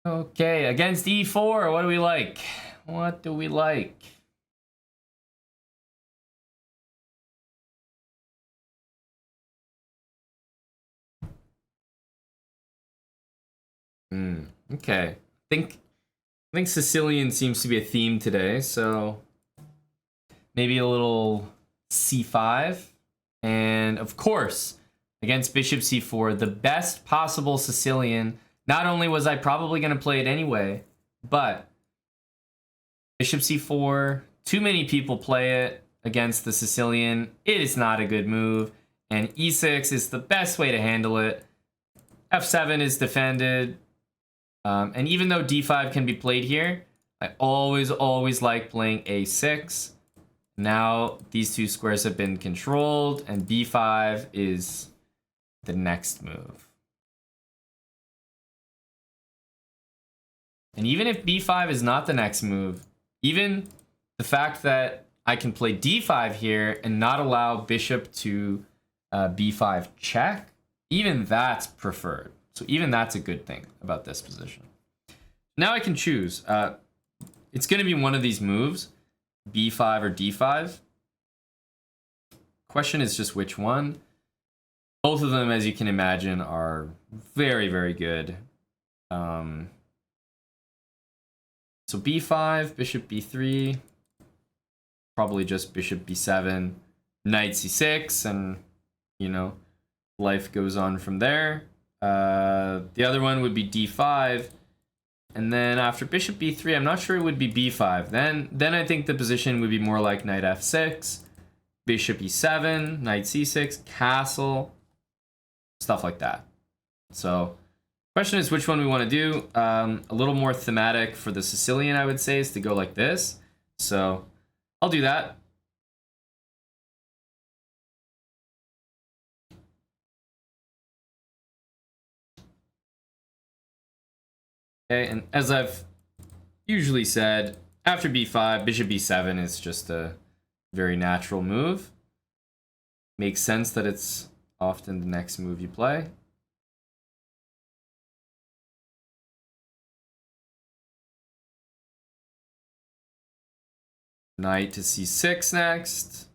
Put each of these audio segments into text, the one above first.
Okay, against e4, what do we like? What do we like? Okay. I think Sicilian seems to be a theme today, so maybe a little c5. And of course, against bishop c4, the best possible Sicilian. Not only was I probably going to play it anyway, but bishop c4, too many people play it against the Sicilian. It is not a good move, and e6 is the best way to handle it. f7 is defended, and even though d5 can be played here, I always like playing a6. Now these two squares have been controlled, and b5 is the next move. And even if b5 is not the next move, even the fact that I can play d5 here and not allow bishop to b5 check, even that's preferred. So even that's a good thing about this position. Now I can choose. It's going to be one of these moves, b5 or d5. Question is just which one. Both of them, as you can imagine, are very, very good. So b5, bishop b3, probably just bishop b7, knight c6, and, you know, life goes on from there. The other one would be d5, and then after bishop b3, I'm not sure it would be b5. Then I think the position would be more like knight f6, bishop e7, knight c6, castle, stuff like that. So question is which one we want to do. A little more thematic for the Sicilian, I would say, is to go like this. So I'll do that. Okay, and as I've usually said, after b5, bishop b7 is just a very natural move. Makes sense that it's often the next move you play. Knight to c6 next.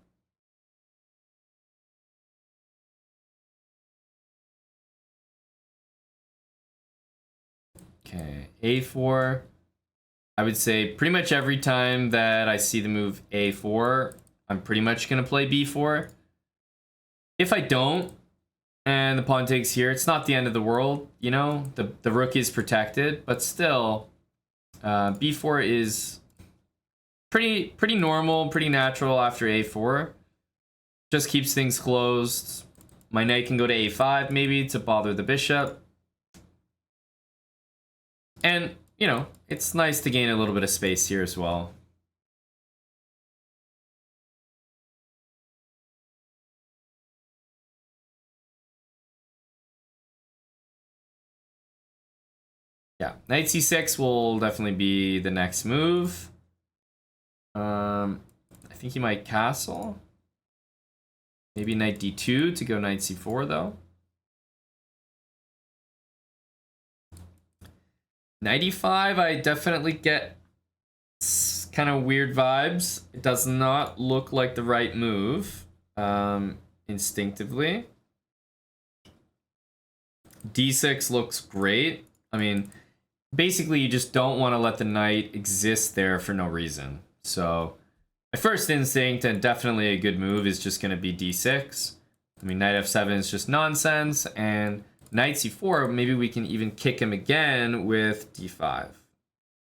Okay, a4. I would say pretty much every time that I see the move a4, I'm pretty much going to play b4. If I don't, and the pawn takes here, it's not the end of the world, you know? The rook is protected, but still, b4 is pretty normal, pretty natural after a4. Just keeps things closed. My knight can go to a5 maybe to bother the bishop. And, you know, it's nice to gain a little bit of space here as well. Yeah, knight c6 will definitely be the next move. I think he might castle. Maybe knight d2 to go knight c4 though. Knight e5, I definitely get kind of weird vibes. It does not look like the right move, instinctively. d6 looks great. I mean, basically you just don't want to let the knight exist there for no reason. So my first instinct, and definitely a good move, is just going to be d6. I mean, knight f7 is just nonsense, and knight c4, maybe we can even kick him again with d5.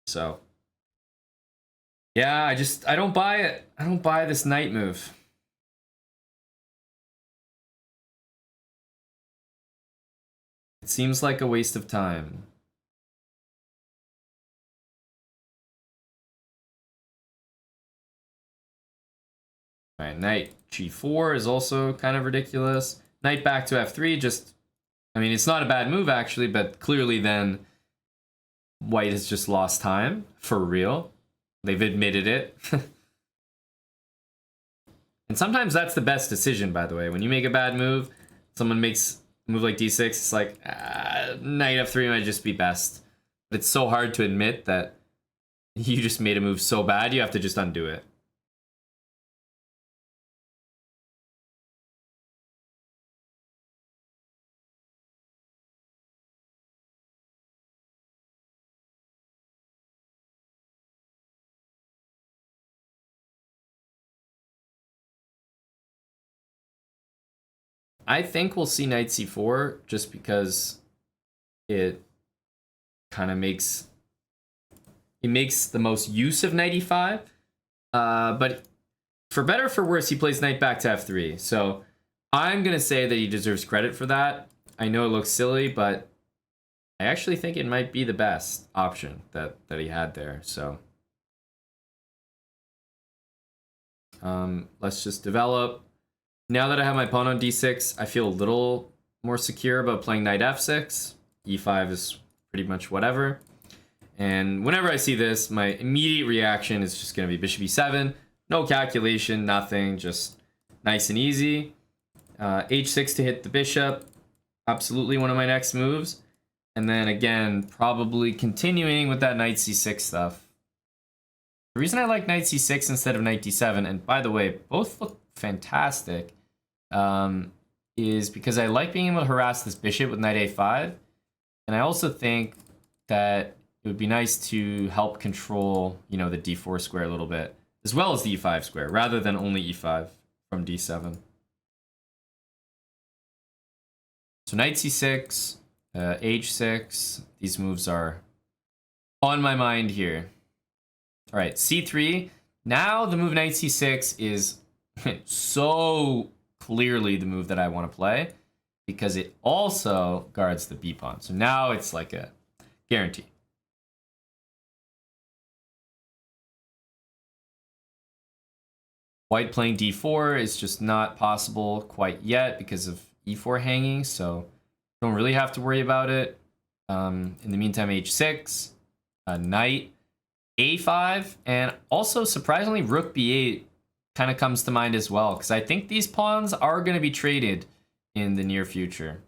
So yeah, I don't buy it. I don't buy this knight move. It seems like a waste of time. All right, knight g4 is also kind of ridiculous. Knight back to f3, just, I mean, it's not a bad move actually, but clearly then white has just lost time for real. They've admitted it. And sometimes that's the best decision, by the way. When you make a bad move, someone makes a move like d6, it's like, knight f3 might just be best. But it's so hard to admit that you just made a move so bad, you have to just undo it. I think we'll see knight c4 just because it kind of makes the most use of knight e5. But for better or for worse, he plays knight back to f3. So I'm going to say that he deserves credit for that. I know it looks silly, but I actually think it might be the best option that he had there. So let's just develop. Now that I have my pawn on d6, I feel a little more secure about playing knight f6. e5 is pretty much whatever. And whenever I see this, my immediate reaction is just going to be bishop e7. No calculation, nothing, just nice and easy. h6 to hit the bishop. Absolutely one of my next moves. And then again, probably continuing with that knight c6 stuff. The reason I like knight c6 instead of knight d7, and by the way, both look fantastic, is because I like being able to harass this bishop with knight a5. And I also think that it would be nice to help control, the d4 square a little bit, as well as the e5 square, rather than only e5 from d7. So knight c6, h6, these moves are on my mind here. All right, c3. Now the move knight c6 is so clearly the move that I want to play because it also guards the b pawn. So now it's like a guarantee. White playing d4 is just not possible quite yet because of e4 hanging, so don't really have to worry about it. In the meantime, h6, knight a5, and also surprisingly rook b8 kind of comes to mind as well, because I think these pawns are going to be traded in the near future.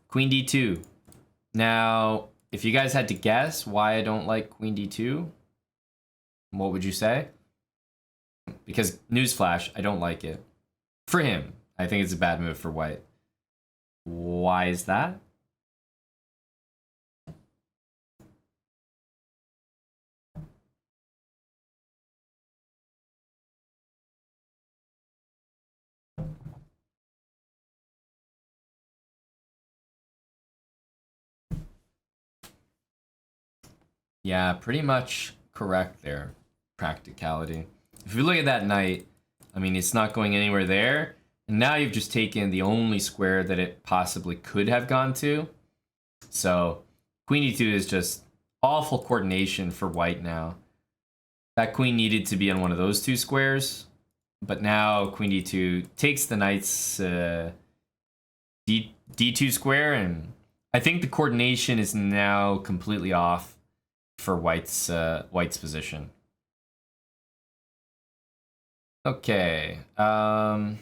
Queen d2. Now, if you guys had to guess why I don't like queen d2, what would you say? Because, newsflash, I don't like it. For him, I think it's a bad move for white. Why is that? Yeah, pretty much correct there. Practicality. If you look at that knight, I mean, it's not going anywhere there. And now you've just taken the only square that it possibly could have gone to. So queen e2 is just awful coordination for white now. That queen needed to be on one of those two squares. But now queen d2 takes the knight's d2 square. And I think the coordination is now completely off for white's position. Okay, let's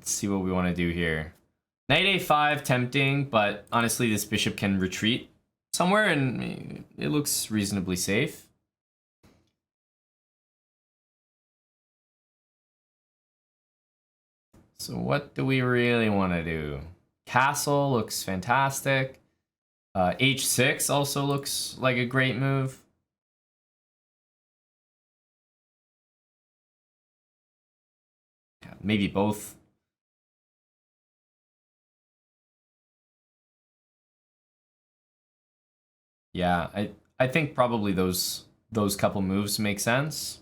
see what we want to do here. Knight a5, tempting, but honestly, this bishop can retreat somewhere, and it looks reasonably safe. So what do we really want to do? Castle looks fantastic. h6 also looks like a great move. Yeah, maybe both. Yeah, I think probably those couple moves make sense.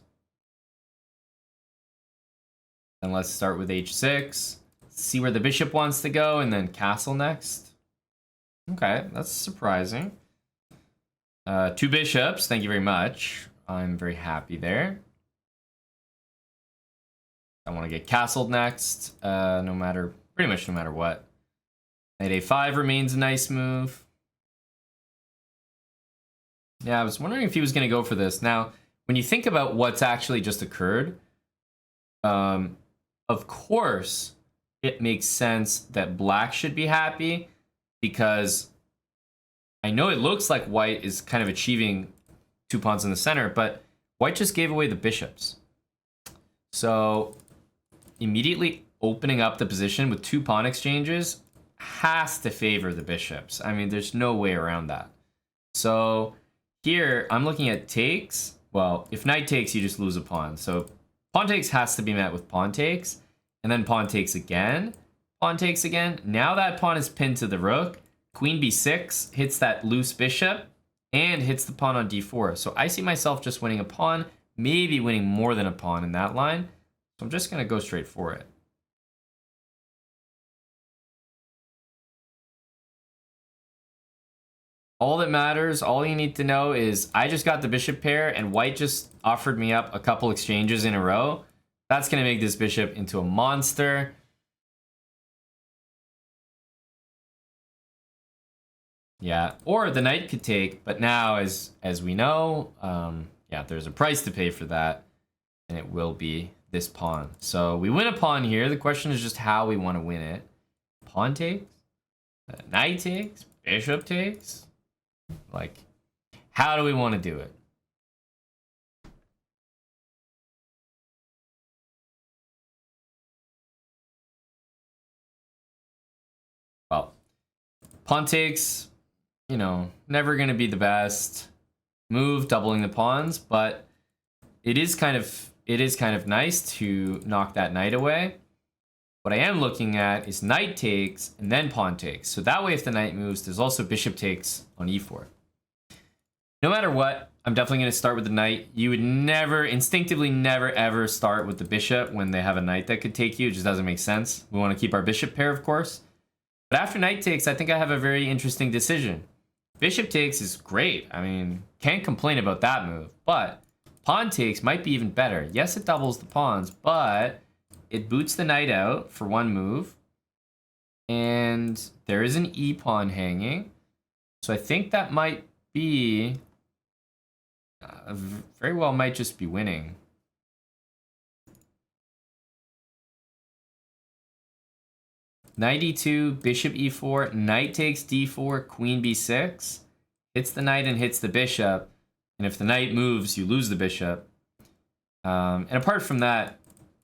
And let's start with h6. See where the bishop wants to go, and then castle next. Okay, that's surprising. 2 bishops, thank you very much. I'm very happy there. I want to get castled next, pretty much no matter what. Knight a5 remains a nice move. Yeah, I was wondering if he was going to go for this. Now, when you think about what's actually just occurred, Of course, it makes sense that black should be happy because I know it looks like white is kind of achieving 2 pawns in the center, but white just gave away the bishops. So immediately opening up the position with 2 pawn exchanges has to favor the bishops. I mean, there's no way around that. So here I'm looking at takes. Well, if knight takes, you just lose a pawn. So pawn takes has to be met with pawn takes, and then pawn takes again, pawn takes again. Now that pawn is pinned to the rook. Queen b6 hits that loose bishop and hits the pawn on d4. So I see myself just winning a pawn, maybe winning more than a pawn in that line. So I'm just going to go straight for it. All that matters, all you need to know is I just got the bishop pair and white just offered me up a couple exchanges in a row. That's going to make this bishop into a monster. Yeah, or the knight could take, but now as we know, yeah, there's a price to pay for that, and it will be this pawn. So we win a pawn here. The question is just how we want to win it. Pawn takes, knight takes, bishop takes. Like, how do we want to do it? Well, pawn takes, you know, never going to be the best move, doubling the pawns, but it is kind of nice to knock that knight away. What I am looking at is knight takes and then pawn takes. So that way, if the knight moves, there's also bishop takes on e4. No matter what, I'm definitely going to start with the knight. You would never, instinctively never, ever start with the bishop when they have a knight that could take you. It just doesn't make sense. We want to keep our bishop pair, of course. But after knight takes, I think I have a very interesting decision. Bishop takes is great. I mean, can't complain about that move. But pawn takes might be even better. Yes, it doubles the pawns, but it boots the knight out for one move. And there is an e-pawn hanging. So I think that might be... very well might just be winning. Knight e2, bishop e4, knight takes d4, queen b6. Hits the knight and hits the bishop. And if the knight moves, you lose the bishop. And apart from that,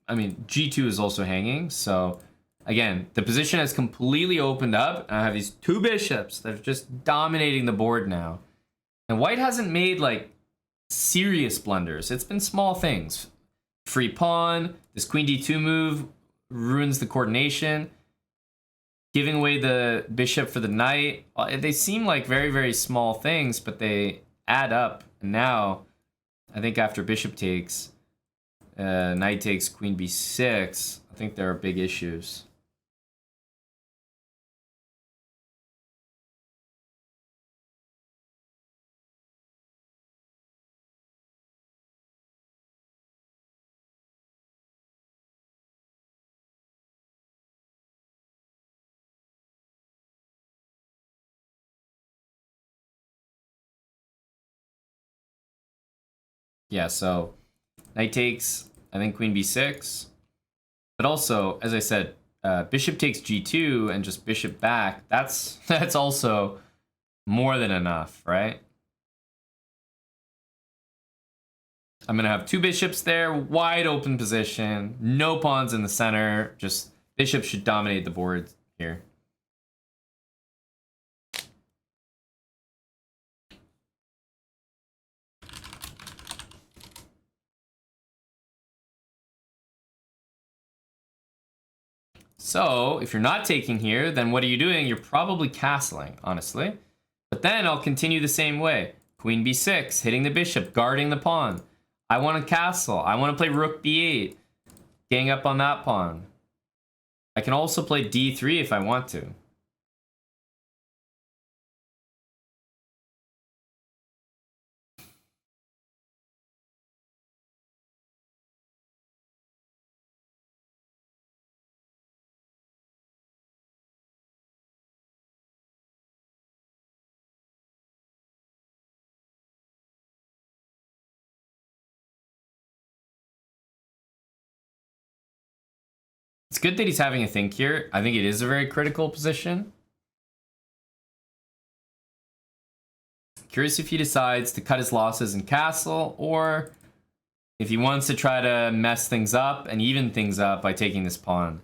I mean, g2 is also hanging. So again, the position has completely opened up. And I have these 2 bishops that are just dominating the board now. And white hasn't made like serious blunders. It's been small things. Free pawn, this queen d2 move ruins the coordination. Giving away the bishop for the knight. They seem like very, very small things, but they add up. And now, I think after bishop takes, knight takes queen b6, I think there are big issues. Yeah, so knight takes, I think queen b6. But also, as I said, bishop takes g2 and just bishop back. That's also more than enough, right? I'm going to have 2 bishops there, wide open position, no pawns in the center. Just bishops should dominate the board here. So if you're not taking here, then what are you doing? You're probably castling, honestly. But then I'll continue the same way. Queen b6, hitting the bishop, guarding the pawn. I want to castle. I want to play rook b8, gang up on that pawn. I can also play d3 if I want to. It's good that he's having a think here. I think it is a very critical position. Curious if he decides to cut his losses in castle, or if he wants to try to mess things up and even things up by taking this pawn.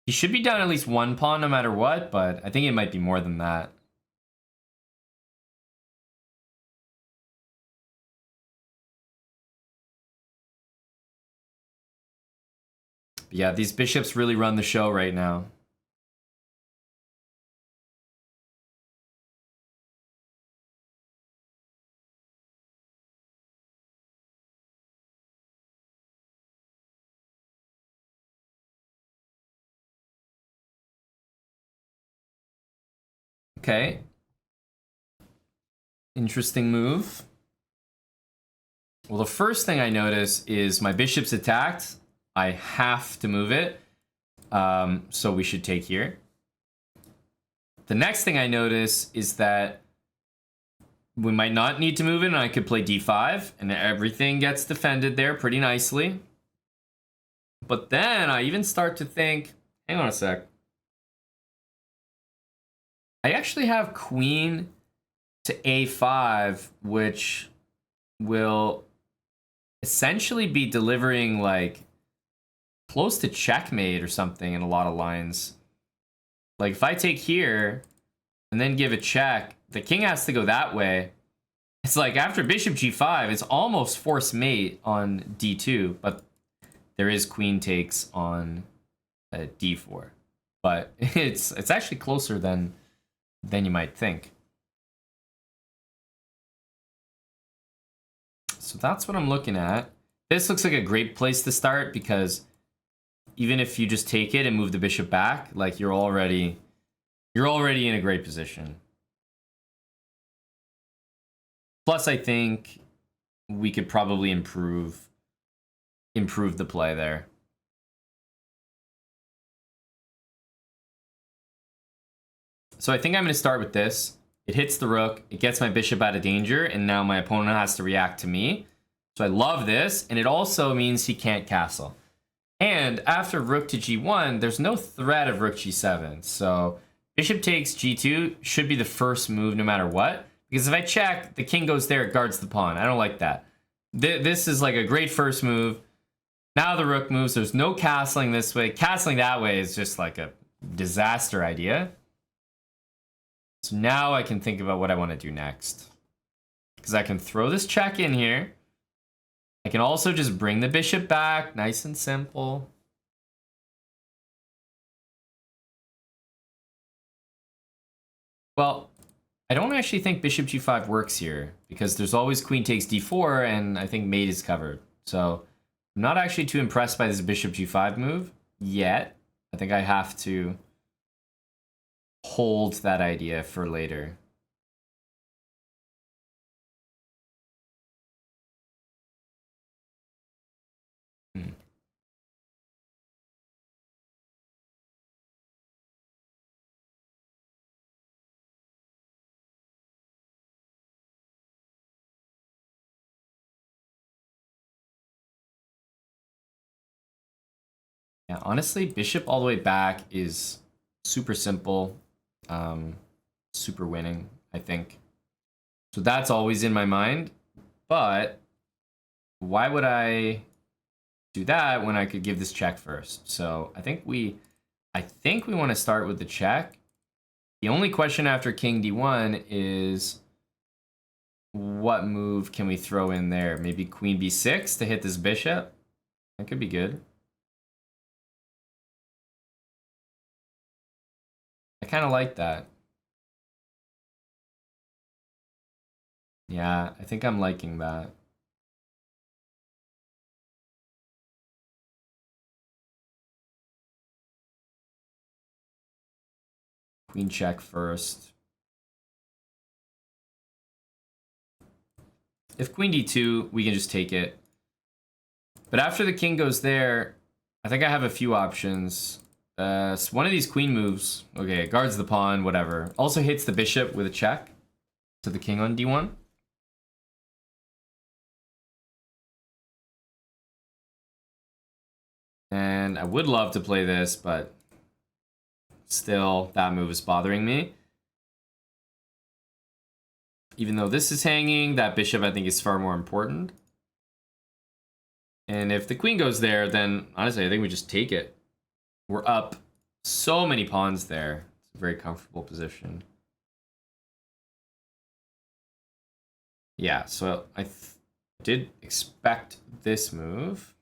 He should be down at least one pawn no matter what, but I think it might be more than that. But yeah, these bishops really run the show right now. Okay. Interesting move. Well, the first thing I notice is my bishop's attacked. I have to move it. So we should take here. The next thing I notice is that we might not need to move it, and I could play d5, and everything gets defended there pretty nicely. But then I even start to think, hang on a sec. I actually have queen to a5, which will essentially be delivering like close to checkmate or something in a lot of lines. Like if I take here and then give a check, the king has to go that way. It's like after bishop g5, it's almost force mate on d2, but there is queen takes on d4. But it's actually closer than you might think. So that's what I'm looking at. This looks like a great place to start, because even if you just take it and move the bishop back, like you're already in a great position. Plus, I think we could probably improve the play there. So I think I'm going to start with this. It hits the rook, it gets my bishop out of danger, and now my opponent has to react to me. So I love this, and it also means he can't castle. And after rook to g1, there's no threat of rook g7. So bishop takes g2 should be the first move no matter what. Because if I check, the king goes there, it guards the pawn. I don't like that. This is like a great first move. Now the rook moves. There's no castling this way. Castling that way is just like a disaster idea. So now I can think about what I want to do next. Because I can throw this check in here. I can also just bring the bishop back. Nice and simple. Well, I don't actually think bishop g5 works here, because there's always queen takes d4, and I think mate is covered. So I'm not actually too impressed by this bishop g5 move yet. I think I have to hold that idea for later. Yeah, honestly, bishop all the way back is super simple, super winning, I think. So that's always in my mind, but why would I do that when I could give this check first? So I think we want to start with the check. The only question after king d1 is what move can we throw in there? Maybe queen b6 to hit this bishop? That could be good. I kind of like that. Yeah, I think I'm liking that. Queen check first. If queen d2, we can just take it. But after the king goes there, I think I have a few options. So one of these queen moves, okay, it guards the pawn, whatever. Also hits the bishop with a check to the king on d1. And I would love to play this, but still, that move is bothering me. Even though this is hanging, that bishop I think is far more important. And if the queen goes there, then honestly, I think we just take it. We're up so many pawns there. It's a very comfortable position. Yeah, so I did expect this move.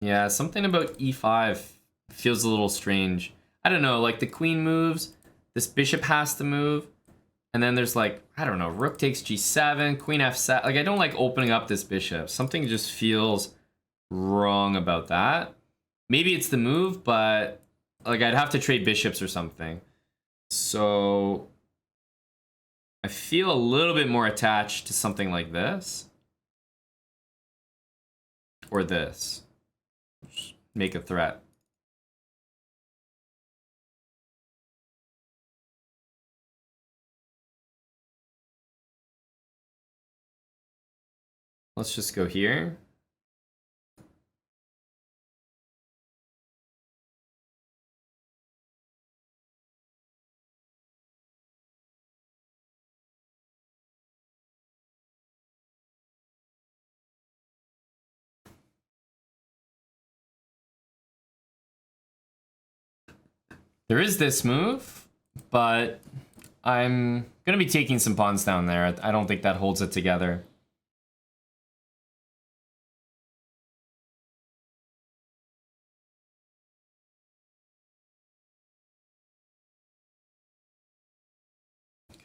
Yeah, something about e5 feels a little strange. I don't know, like the queen moves, this bishop has to move, and then there's like, I don't know, rook takes g7, queen f7. Like, I don't like opening up this bishop. Something just feels wrong about that. Maybe it's the move, but like I'd have to trade bishops or something. So I feel a little bit more attached to something like this. Or this. Just make a threat. Let's just go here. There is this move, but I'm gonna be taking some pawns down there. I don't think that holds it together.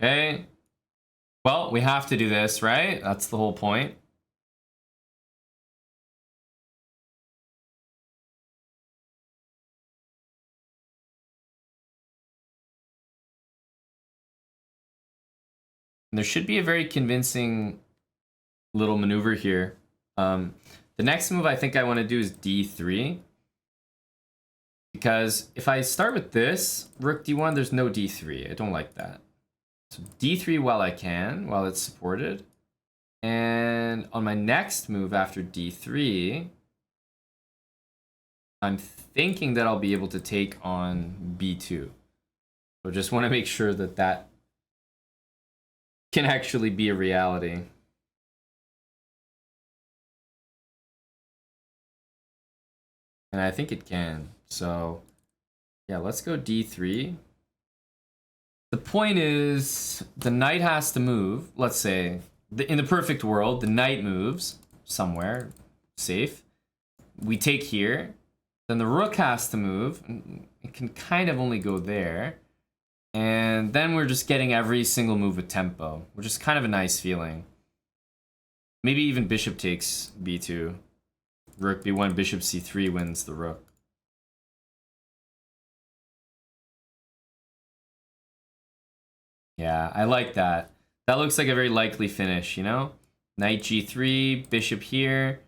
Okay. Well, we have to do this, right? That's the whole point. And there should be a very convincing little maneuver here. The next move I think I want to do is d3. Because if I start with this, rook d1, there's no d3. I don't like that. So d3 while I can, while it's supported. And on my next move after d3, I'm thinking that I'll be able to take on b2. So just want to make sure that that can actually be a reality. And I think it can. So yeah, let's go d3. The point is the knight has to move. Let's say in the perfect world, the knight moves somewhere safe. We take here. Then the rook has to move. It can kind of only go there. And then we're just getting every single move with tempo, which is kind of a nice feeling. Maybe even bishop takes b2. Rook b1, bishop c3 wins the rook. Yeah, I like that. That looks like a very likely finish, you know? Knight g3, bishop here,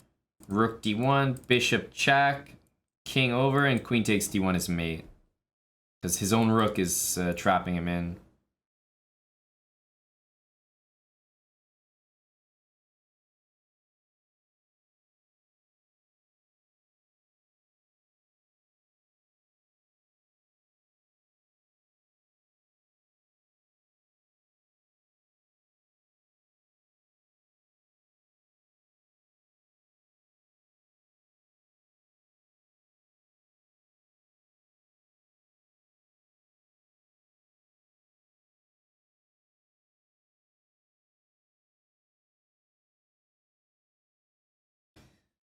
rook d1, bishop check, king over, and queen takes d1 as mate. Because his own rook is trapping him in.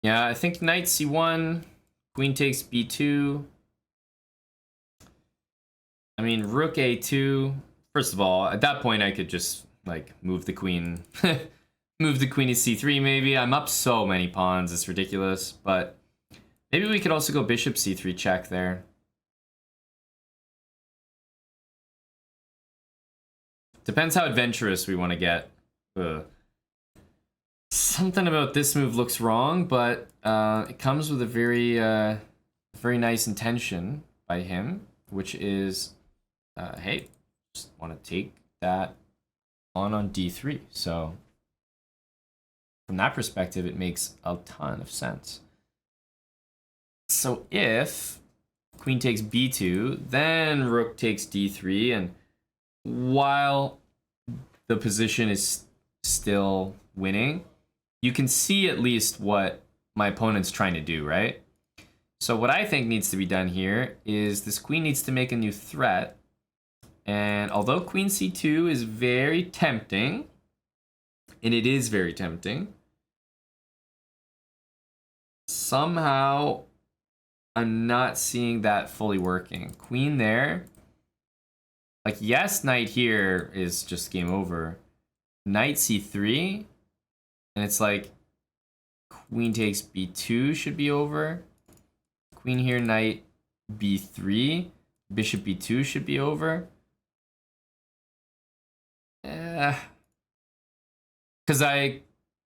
Yeah, I think knight c1, queen takes b2. I mean, rook a2. First of all, at that point, I could just like move the queen, move the queen to c3. Maybe I'm up so many pawns, it's ridiculous. But maybe we could also go bishop c3 check there. Depends how adventurous we want to get. Ugh. Something about this move looks wrong, but it comes with a very nice intention by him, which is, hey, just want to take that on d3. So from that perspective, it makes a ton of sense. So if queen takes b2, then rook takes d3, and while the position is still winning, you can see at least what my opponent's trying to do, right? So what I think needs to be done here is this queen needs to make a new threat. And although queen c2 is very tempting, and it is very tempting, somehow I'm not seeing that fully working. Queen there. Like, yes, knight here is just game over. Knight c3. And it's like queen takes b2 should be over. Queen here, knight b3. Bishop b2 should be over. Because I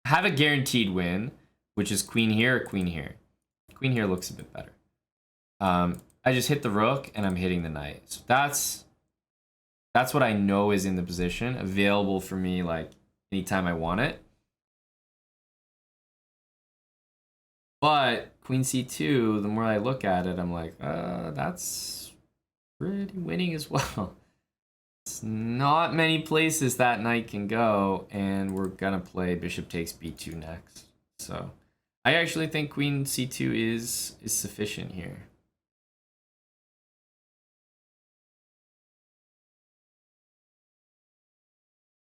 have a guaranteed win, which is queen here or queen here. Queen here looks a bit better. I just hit the rook and I'm hitting the knight. So that's what I know is in the position, available for me like anytime I want it. But queen c2, the more I look at it, I'm like, that's pretty winning as well. It's not many places that knight can go, and we're gonna play bishop takes b2 next. So I actually think queen c2 is sufficient here.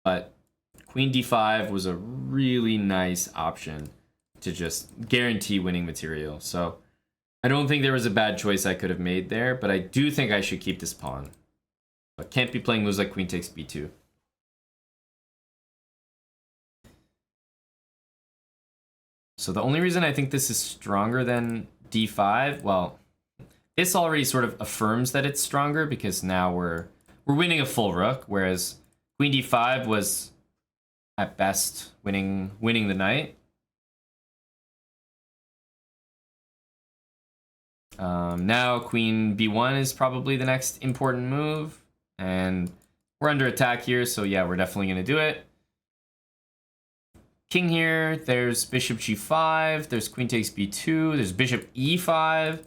But queen d5 was a really nice option to just guarantee winning material. So I don't think there was a bad choice I could have made there, but I do think I should keep this pawn. But can't be playing moves like queen takes b2. So the only reason I think this is stronger than d5, well, this already sort of affirms that it's stronger because now we're winning a full rook, whereas queen d5 was at best winning the knight. Now queen b1 is probably the next important move, and we're under attack here, so yeah, we're definitely gonna do it. King here, there's bishop g5, there's queen takes b2, there's bishop e5.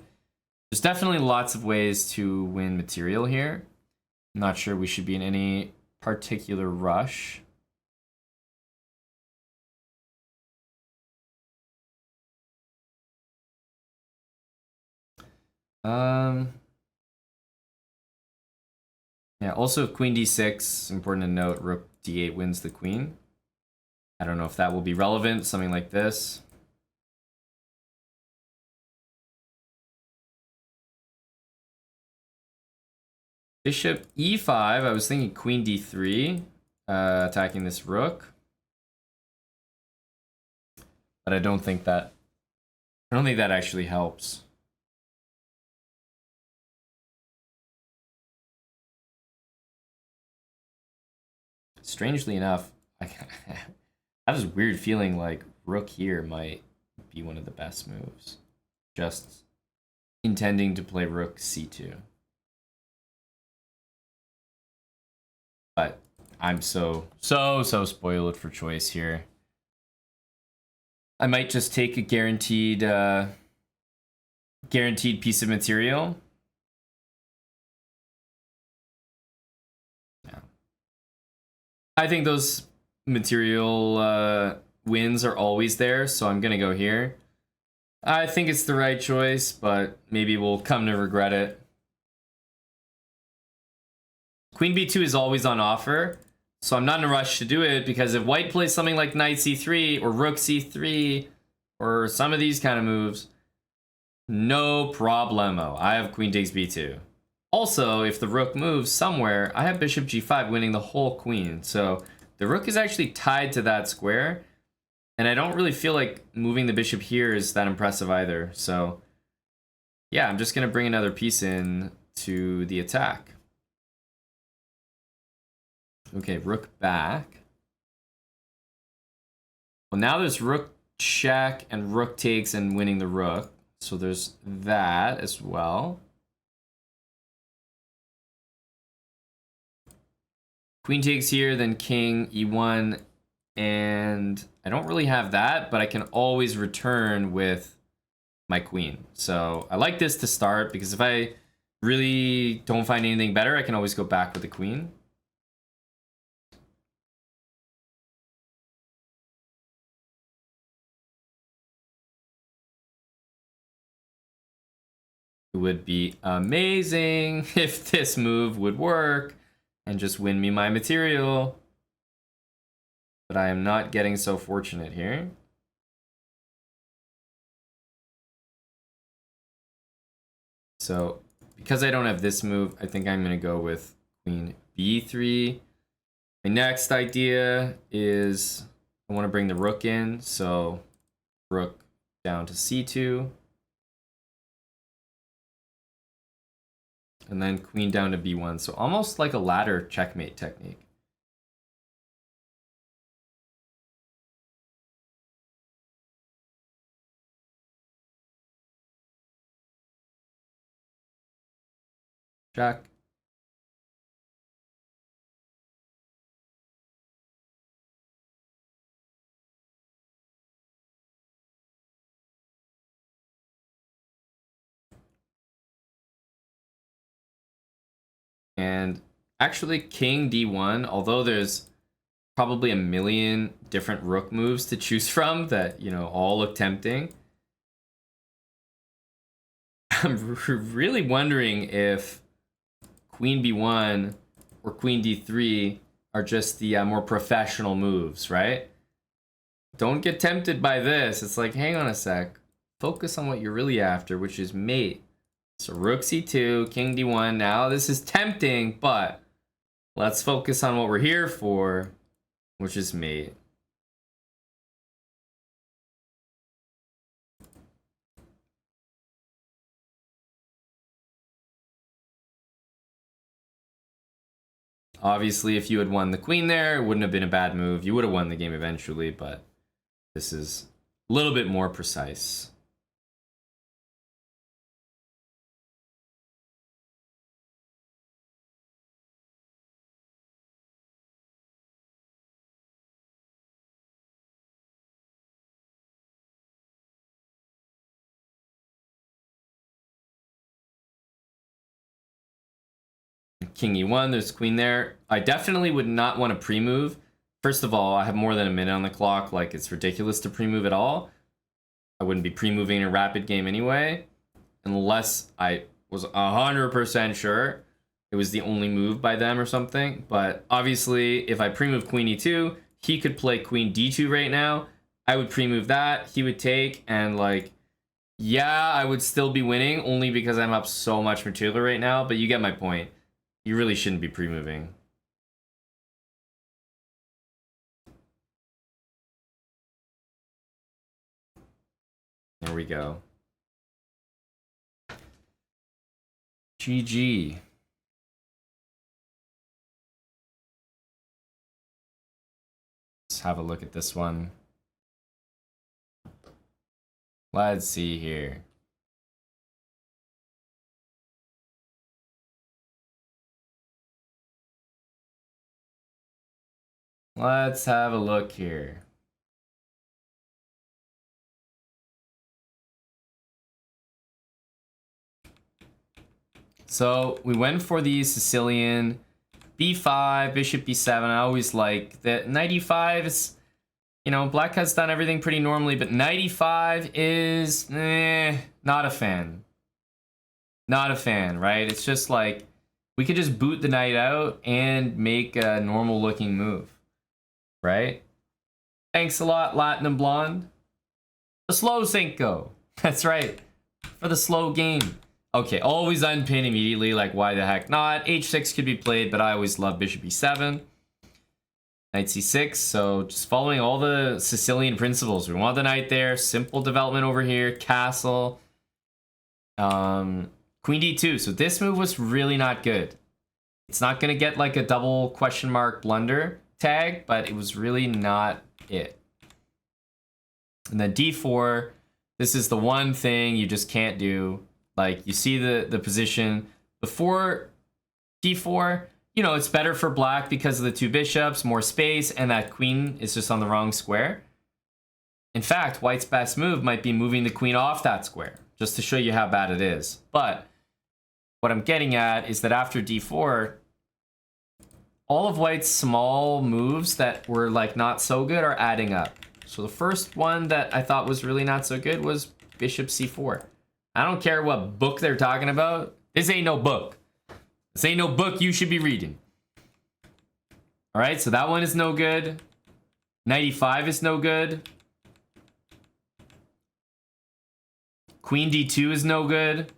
There's definitely lots of ways to win material here. I'm not sure we should be in any particular rush. Yeah, also queen d6, important to note, rook d8 wins the queen. I don't know if that will be relevant, something like this. Bishop e5, I was thinking queen d3, attacking this rook. But I don't think that actually helps. Strangely enough, I have this weird feeling like rook here might be one of the best moves. Just intending to play rook c2. But I'm so spoiled for choice here. I might just take a guaranteed piece of material. Yeah. I think those material wins are always there, so I'm gonna go here. I think it's the right choice, but maybe we'll come to regret it. Queen b2 is always on offer, so I'm not in a rush to do it, because if white plays something like knight c3 or rook c3 or some of these kind of moves, no problemo. I have queen takes b2. Also, if the rook moves somewhere, I have bishop g5 winning the whole queen. So the rook is actually tied to that square, and I don't really feel like moving the bishop here is that impressive either. So yeah, I'm just gonna bring another piece in to the attack. Okay, rook back. Well, now there's rook check and rook takes and winning the rook. So there's that as well. Queen takes here, then king, e1, and I don't really have that, but I can always return with my queen. So I like this to start, because if I really don't find anything better, I can always go back with the queen. It would be amazing if this move would work and just win me my material. But I am not getting so fortunate here. So because I don't have this move, I think I'm going to go with queen b3. My next idea is I want to bring the rook in. So rook down to c2. And then queen down to b1. So almost like a ladder checkmate technique. Check. And actually king d1, although there's probably a million different rook moves to choose from that, you know, all look tempting, I'm really wondering if queen b1 or queen d3 are just the more professional moves, right? Don't get tempted by this. It's like, hang on a sec. Focus on what you're really after, which is mate. So rook c2, king d1. Now this is tempting, but let's focus on what we're here for, which is mate. Obviously, if you had won the queen there, it wouldn't have been a bad move. You would have won the game eventually, but this is a little bit more precise. King e1, there's queen there. I definitely would not want to pre-move. First of all, I have more than a minute on the clock. Like, it's ridiculous to pre-move at all. I wouldn't be pre-moving in a rapid game anyway, unless I was 100% sure it was the only move by them or something. But obviously, if I pre-move queen e2, he could play queen d2 right now. I would pre-move that, he would take, and like, yeah, I would still be winning only because I'm up so much material right now, but you get my point. You really shouldn't be pre-moving. There we go. GG. Let's have a look at this one. Let's see here. Let's have a look here. So we went for the Sicilian b5, bishop b7. I always like that. Knight e5 is, you know, black has done everything pretty normally, but knight e5 is not a fan. Not a fan, right? It's just like we could just boot the knight out and make a normal looking move, right? Thanks a lot, Latinum Blonde. The slow Cinco. That's right. For the slow game. Okay, always unpin immediately. Like, why the heck not? H6 could be played, but I always love bishop e7. Knight c6. So just following all the Sicilian principles. We want the knight there. Simple development over here. Castle. Queen d2. So this move was really not good. It's not going to get like a double question mark blunder tag, but it was really not it. And then d4. This is the one thing you just can't do. Like, you see the position before d4, you know, it's better for black because of the two bishops, more space, and that queen is just on the wrong square. In fact, white's best move might be moving the queen off that square, just to show you how bad it is. But what I'm getting at is that after d4, all of white's small moves that were like not so good are adding up. So the first one that I thought was really not so good was bishop c4. I don't care what book they're talking about. This ain't no book. This ain't no book you should be reading. All right, so that one is no good. Knight e5 is no good. Queen d2 is no good.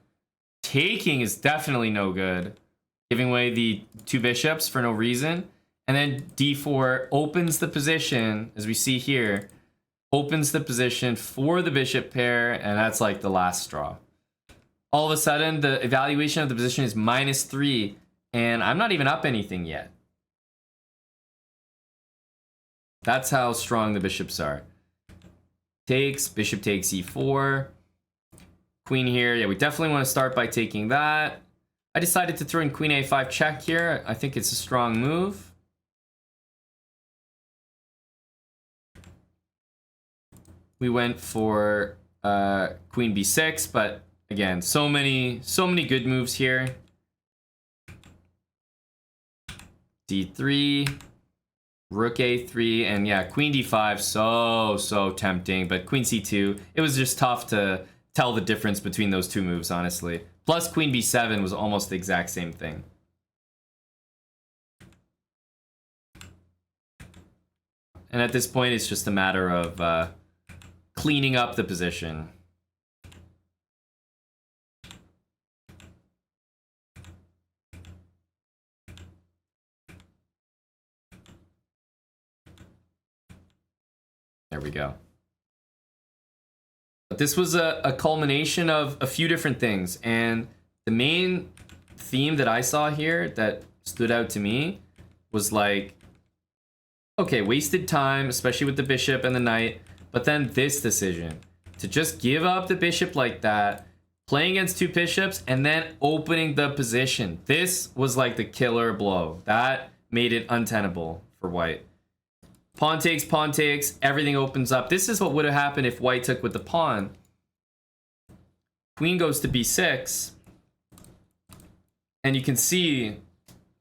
Taking is definitely no good. Giving away the two bishops for no reason. And then d4 opens the position, as we see here, opens the position for the bishop pair, and that's like the last straw. All of a sudden, the evaluation of the position is -3, and I'm not even up anything yet. That's how strong the bishops are. Takes, bishop takes e4. Queen here, yeah, we definitely want to start by taking that. I decided to throw in queen a5 check here. I think it's a strong move. We went for queen b6, but again, so many good moves here. d3, rook a3, and yeah, queen d5, so tempting, but queen c2, it was just tough to tell the difference between those two moves, honestly. Plus queen b7 was almost the exact same thing. And at this point, it's just a matter of cleaning up the position. There we go. But this was a culmination of a few different things, and the main theme that I saw here that stood out to me was like, okay, wasted time, especially with the bishop and the knight, but then this decision to just give up the bishop like that, playing against two bishops, and then opening the position. This was like the killer blow. That made it untenable for white. Pawn takes, everything opens up. This is what would have happened if white took with the pawn. Queen goes to b6. And you can see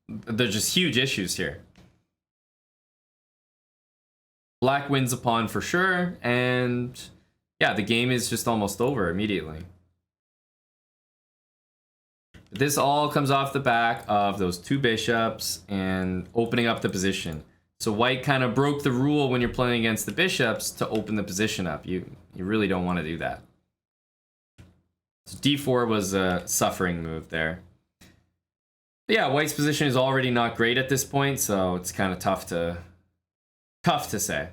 there's just huge issues here. Black wins a pawn for sure. And yeah, the game is just almost over immediately. This all comes off the back of those two bishops and opening up the position. So white kind of broke the rule when you're playing against the bishops to open the position up. You really don't want to do that. So d4 was a suffering move there. But yeah, white's position is already not great at this point, so it's kind of tough to say.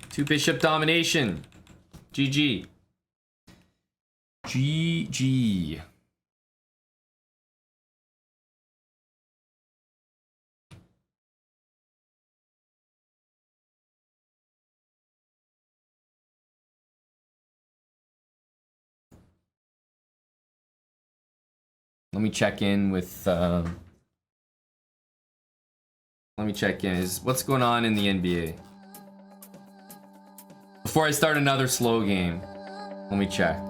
Two bishop domination. GG. GG. Let me check in with what's going on in the NBA. Before I start another slow game, let me check.